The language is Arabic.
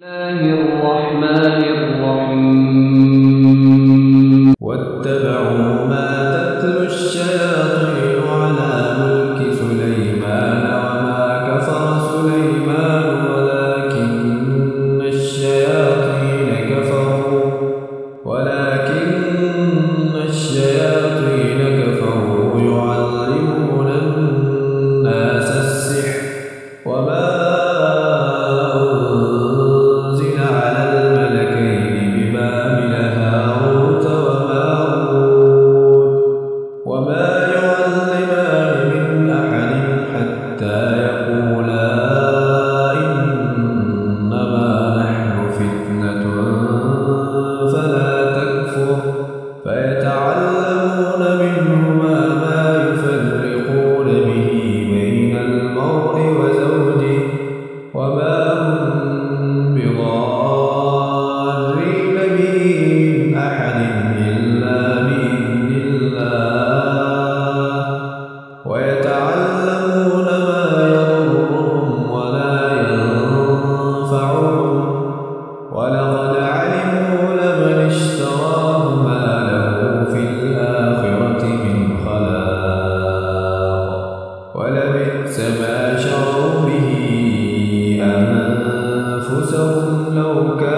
الله الرحمن الرحيم واتبعوا ما تتلو الشياطين على ملك سليمان وما كفر سليمان ولكن الشياطين كفروا يعلمون الناس السحر وما فيتعلمون منهما ما يفرقون به بين المرء وزوجه وما هم بضارين به من أحد إلا بإذن الله ويتعلمون ما يضرهم ولا ينفعهم ولقد علموا لمن اشتراه ما في الآخرة من خلاق ولبئس ما شروا به أنفسهم لو كانوا